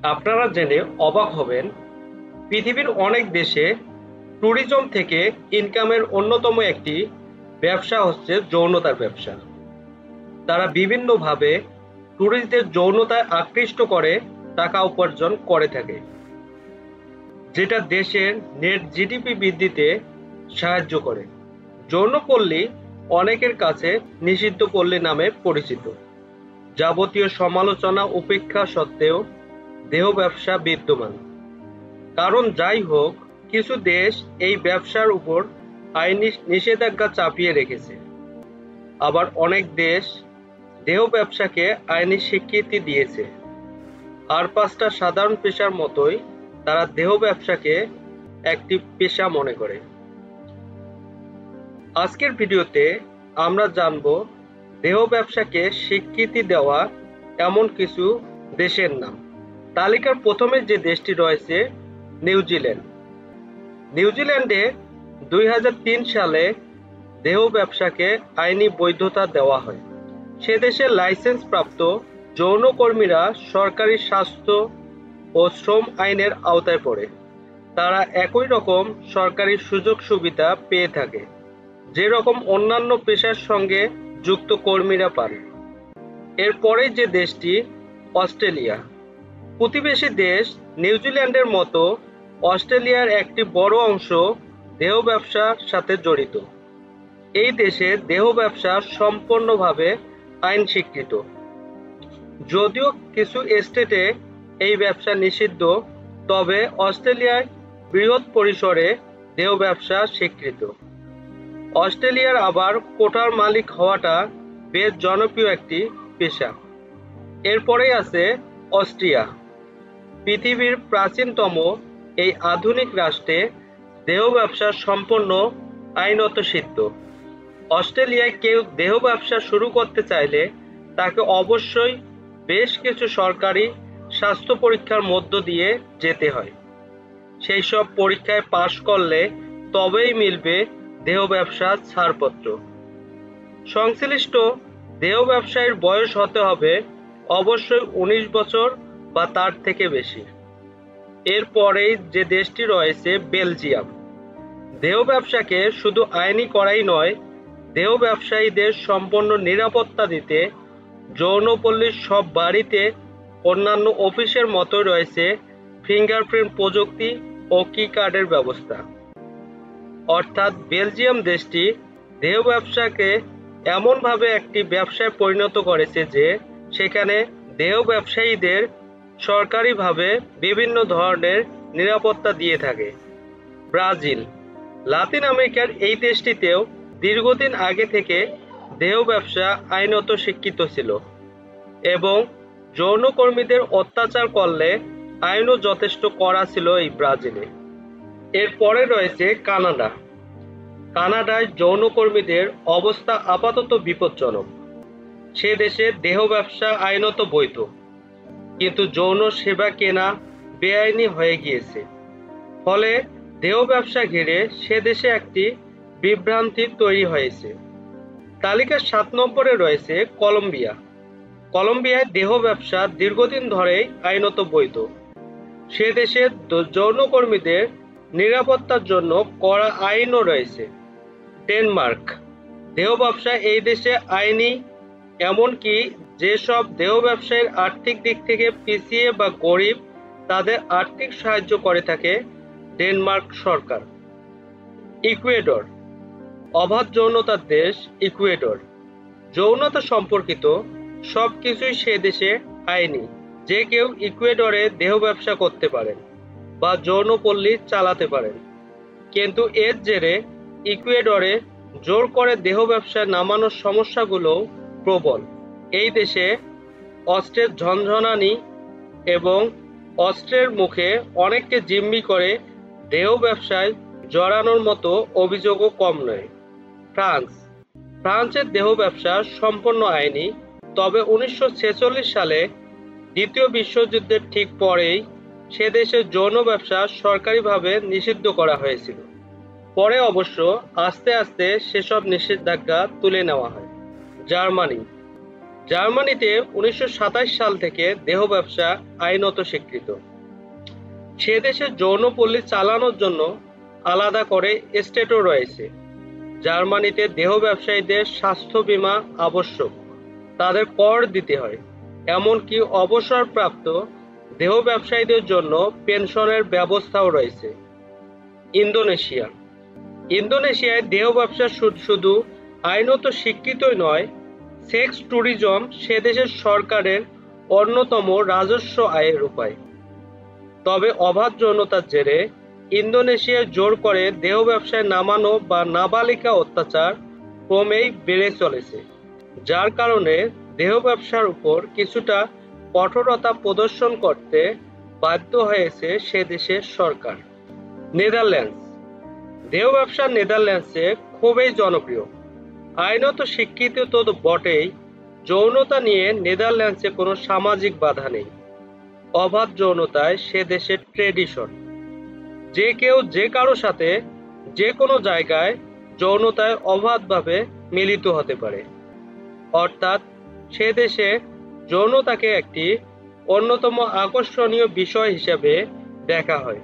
আপনারা জেনে অবাক হবেন, পৃথিবীর অনেক দেশে ট্যুরিজম থেকে ইনকামের অন্যতম একটি ব্যবসা হচ্ছে যৌনতার ব্যবসা। তারা বিভিন্নভাবে ট্যুরিস্টদের যৌনতায় আকৃষ্ট করে টাকা উপার্জন করে থাকে, যেটা দেশের নেট জিডিপি বৃদ্ধিতে সাহায্য করে। যৌনপল্লী অনেকের কাছে নিষিদ্ধ পল্লী নামে পরিচিত। যাবতীয় সমালোচনা উপেক্ষা সত্ত্বেও দেহ ব্যবসা বিদ্যমান। কারণ যাই হোক, কিছু দেশ এই ব্যবসার উপর আইনি নিষেধাজ্ঞা চাপিয়ে রেখেছে। আবার অনেক দেশ দেহ ব্যবসাকে আইনি স্বীকৃতি দিয়েছে। আর পাঁচটা সাধারণ পেশার মতোই তারা দেহ ব্যবসাকে একটি পেশা মনে করে। আজকের ভিডিওতে আমরা জানব দেহ ব্যবসাকে স্বীকৃতি দেওয়া এমন কিছু দেশের নাম। তালিকার প্রথমে যে দেশটি রয়েছে নিউজিল্যান্ড। নিউজিল্যান্ডে 2003 সালে দেহ ব্যবসাকে আইনি বৈধতা দেওয়া হয়। সে দেশের লাইসেন্স প্রাপ্ত যৌনকর্মীরা সরকারি স্বাস্থ্য ও শ্রম আইনের আওতায় পড়ে। তারা একই রকম সরকারি সুযোগ সুবিধা পেয়ে থাকে যেরকম অন্যান্য পেশার সঙ্গে যুক্ত কর্মীরা পান। এরপরে যে দেশটি অস্ট্রেলিয়া। প্রতিবেশী দেশ নিউজিল্যান্ডের মতো অস্ট্রেলিয়ার একটি বড় অংশ দেহ ব্যবসার সাথে জড়িত। এই দেশে দেহ ব্যবসা সম্পূর্ণভাবে আইন স্বীকৃত, যদিও কিছু স্টেটে এই ব্যবসা নিষিদ্ধ, তবে অস্ট্রেলিয়ায় বৃহৎ পরিসরে দেহ ব্যবসা স্বীকৃত। অস্ট্রেলিয়ার আবার কোঠার মালিক হওয়াটা বেশ জনপ্রিয় একটি পেশা। এরপরেই আছে অস্ট্রিয়া। পৃথিবীর প্রাচীনতম এই আধুনিক রাষ্ট্রে দেহ ব্যবসা সম্পূর্ণ আইনত সিদ্ধ। অস্ট্রেলিয়ায় কেউ দেহ ব্যবসা শুরু করতে চাইলে তাকে অবশ্যই বেশ কিছু সরকারি স্বাস্থ্য পরীক্ষার মধ্য দিয়ে যেতে হয়। সেই সব পরীক্ষায় পাশ করলে তবেই মিলবে দেহ ব্যবসার ছাড়পত্র। সংশ্লিষ্ট দেহ ব্যবসায়ীর বয়স হতে হবে অবশ্যই 19 বছর বা তার থেকে বেশি। এরপরেই যে দেশটি রয়েছে বেলজিয়াম। দেহ ব্যবসাকে শুধু আইনি করাই নয়, দেহ ব্যবসায়ীদের সম্পূর্ণ নিরাপত্তা দিতে যৌনপল্লীর সব বাড়িতে অন্যান্য অফিসের মতো রয়েছে ফিঙ্গারপ্রিন্ট প্রযুক্তি ও কি কার্ডের ব্যবস্থা। অর্থাৎ বেলজিয়াম দেশটি দেহ ব্যবসাকে এমনভাবে একটি ব্যবসায় পরিণত করেছে যে সেখানে দেহ ব্যবসায়ীদের সরকারিভাবে বিভিন্ন ধরনের নিরাপত্তা দিয়ে থাকে। ব্রাজিল। লাতিন আমেরিকার এই দেশটিতেও দীর্ঘদিন আগে থেকে দেহ ব্যবসা আইনত স্বীকৃত ছিল এবং যৌনকর্মীদের অত্যাচার করলে আইনও যথেষ্ট কড়া ছিল এই ব্রাজিলে। এরপরে রয়েছে কানাডা। কানাডায় যৌনকর্মীদের অবস্থা আপাতত বিপজ্জনক। সে দেশে দেহ ব্যবসা আইনত বৈধ, কিন্তু যৌন সেবা কেনা বেআইনি হয়ে গিয়েছে। ফলে দেহ ব্যবসা ঘিরে সে দেশে একটি বিভ্রান্তি তৈরি হয়েছে। তালিকার 7 নম্বরে রয়েছে কলম্বিয়া। কলম্বিয়ায় দেহ ব্যবসা দীর্ঘদিন ধরেই আইনত বৈধ। সে দেশে যৌনকর্মীদের নিরাপত্তার জন্য কড়া আইনও রয়েছে। ডেনমার্ক। দেহ ব্যবসা এই দেশে আইনি, এমনকি যেসব দেহ ব্যবসায়ীর আর্থিক দিক থেকে পিছিয়ে বা গরিব তাদের আর্থিক সাহায্য করে থাকে ডেনমার্ক সরকার। ইকুয়েডর। অবাধ যৌনতার দেশ ইকুয়েডর। যৌনতা সম্পর্কিত সবকিছুই সে দেশে আইনি। যে কেউ ইকুয়েডরে দেহ ব্যবসা করতে পারেন বা যৌনপল্লী চালাতে পারেন, কিন্তু এর জেরে ইকুয়েডরে জোর করে দেহ ব্যবসায় নামানোর সমস্যাগুলোও প্রবল। এই দেশে অস্ত্রের ঝনঝনানি এবং অস্ত্রের মুখে অনেককে জিম্মি করে দেহ ব্যবসায় জড়ানোর মতো অভিযোগও কম নয়। ফ্রান্স। ফ্রান্সের দেহ ব্যবসা সম্পূর্ণ আইনি, তবে 1946 সালে দ্বিতীয় বিশ্বযুদ্ধের ঠিক পরেই সে দেশের যৌন ব্যবসা সরকারিভাবে নিষিদ্ধ করা হয়েছিল। পরে অবশ্য আস্তে আস্তে সেসব নিষেধাজ্ঞা তুলে নেওয়া হয়। জার্মানি। জার্মানিতে 1927 সাল থেকে দেহ ব্যবসা আইনত স্বীকৃত। সে দেশে যৌনপল্লী চালানোর জন্য আলাদা করে স্টেটও রয়েছে। জার্মানিতে দেহ ব্যবসায়ীদের স্বাস্থ্য বীমা আবশ্যক, তাদের কর দিতে হয়। এমনকি অবসরপ্রাপ্ত দেহ ব্যবসায়ীদের জন্য পেনশনের ব্যবস্থাও রয়েছে। ইন্দোনেশিয়া ইন্দোনেশিয়ায় দেহ ব্যবসা শুধু আইনত স্বীকৃতই নয়, সেক্স ট্যুরিজম সে দেশের সরকারের অন্যতম রাজস্ব আয়ের উপায়। তবে অবাধ যৌনতার জেরে ইন্দোনেশিয়ায় জোর করে দেহ ব্যবসায় নামানো বা নাবালিকা অত্যাচার ক্রমেই বেড়ে চলেছে, যার কারণে দেহ ব্যবসার উপর কিছুটা কঠোরতা প্রদর্শন করতে বাধ্য হয়েছে সে দেশের সরকার। নেদারল্যান্ডস দেহ ব্যবসা নেদারল্যান্ডসে খুবই জনপ্রিয়। আইনত স্বীকৃত তো বটেই, যৌনতা নিয়ে নেদারল্যান্ডসে কোনো সামাজিক বাধা নেই। অবাধ যৌনতায় সে দেশের ট্রেডিশন। যে কেউ যে কারো সাথে যে কোনো জায়গায় যৌনতায় অবাধভাবে মিলিত হতে পারে। অর্থাৎ সে দেশে যৌনতাকে একটি অন্যতম আকর্ষণীয় বিষয় হিসেবে দেখা হয়।